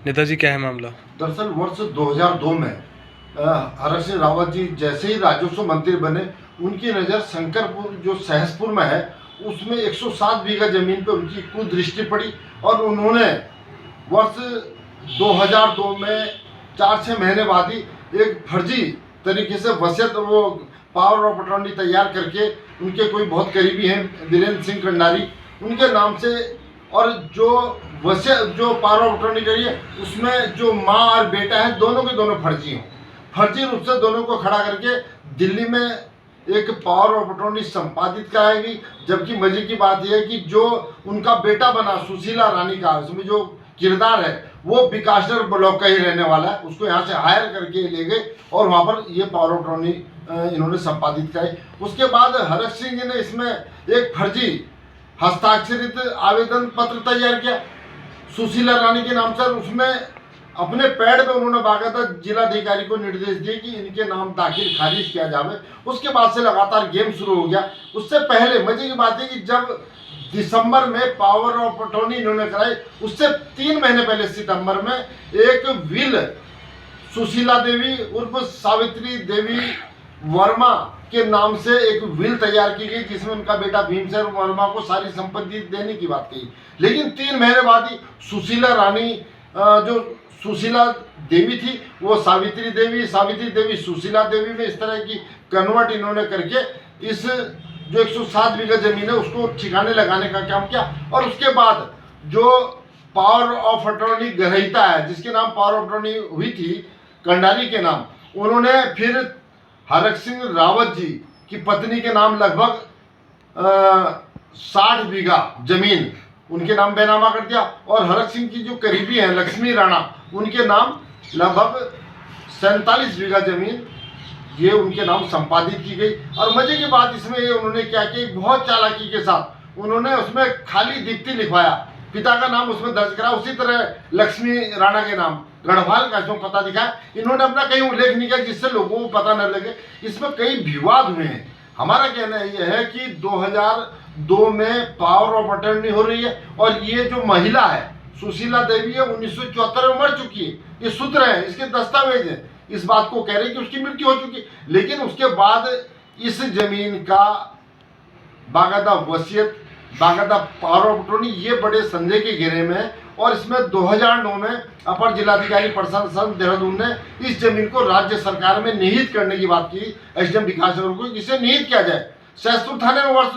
नेताजी क्या है मामला? दरअसल वर्ष 2002 में हरक सिंह रावत जी जैसे ही राजस्व मंत्री बने, उनकी नज़र शंकरपुर जो सहसपुर में है उसमें 107 बीघा जमीन पर उनकी कुदृष्टि पड़ी और उन्होंने वर्ष 2002 में 4-6 महीने बाद ही एक फर्जी तरीके से वसीयत वो पावर ऑफ अटॉर्नी तैयार करके उनके कोई बहुत करीबी हैं वीरेंद्र सिंह कंडारी, उनके नाम से, और जो वसीयत जो पावर ऑफ अटॉर्नी करी है उसमें जो माँ और बेटा है दोनों के दोनों फर्जी हों, फर्जी रूप से दोनों को खड़ा करके दिल्ली में एक पावर ऑफ अटॉर्नी संपादित कराएगी। जबकि मजे की बात यह है कि जो उनका बेटा बना सुशीला रानी का, उसमें जो किरदार है वो विकासनगर ब्लॉक का ही रहने वाला है, उसको यहाँ से हायर करके ले गए और वहाँ पर ये पावर ऑफ अटॉर्नी इन्होंने संपादित कराई। उसके बाद हरक सिंह जी ने इसमें एक फर्जी हस्ताक्षरित आवेदन पत्र तैयार किया सुशीला रानी के नाम से। उसमें अपने पैड पे उन्होंने बाकायदा जिलाधिकारी को निर्देश दिए कि इनके नाम दाखिल खारिज किया जावे। उसके बाद से लगातार गेम शुरू हो गया। उससे पहले मजे की बात है कि जब दिसंबर में पावर ऑफ अटॉर्नी इन्होंने कराई, उससे 3 महीने पहले सितंबर में एक विल सुशीला देवी उर्फ सावित्री देवी वर्मा के नाम से एक विल तैयार की गई जिसमें उनका बेटा भीमसेन वर्मा को सारी संपत्ति देने की बात कही। लेकिन 3 महीने बाद ही सुशीला रानी जो सुशीला देवी थी वो सावित्री देवी सुशीला देवी में इस तरह की कन्वर्ट इन्होंने करके इस जो 107 बीघा जमीन है उसको ठिकाने लगाने का काम किया। और उसके बाद जो पावर ऑफ अटॉर्नी ग्रहीता है जिसके नाम पावर ऑफ अटॉर्नी हुई थी कंडारी के नाम, उन्होंने फिर हरक सिंह रावत जी की पत्नी के नाम लगभग 60 बीघा जमीन उनके नाम बेनामा कर दिया और हरक सिंह की जो करीबी हैं लक्ष्मी राणा, उनके नाम लगभग 47 बीघा जमीन ये उनके नाम संपादित की गई। और मजे की बात इसमें ये उन्होंने क्या कि बहुत चालाकी के साथ उन्होंने उसमें खाली दीप्ति लिखवाया, पिता का नाम उसमें दर्ज करा, उसी तरह लक्ष्मी राणा के नाम गढ़वाल का जो पता दिखाया। इन्होंने अपना कहीं उल्लेख नहीं किया जिससे लोगों को पता न लगे। इसमें कई विवाद हुए हैं। हमारा कहना यह है कि 2002 में पावर ऑफ अटॉर्नी हो रही है और ये जो महिला है सुशीला देवी है 1974 में मर चुकी है, ये सूत्र है, इसके दस्तावेज है, इस बात को कह रहे हैं कि उसकी मृत्यु हो चुकी है। लेकिन उसके बाद इस जमीन का बाकायदा वसीयत, बाकायदा पावर ऑफ अटॉर्नी ये बड़े संदेह के घेरे में है। और इसमें 2009 में अपर जिलाधिकारी प्रशासन देहरादून ने इस जमीन को राज्य सरकार में निहित करने की बात की, एसडीएम विकासनगर को, इसे निहित किया जाए। सहसपुर थाने में वर्ष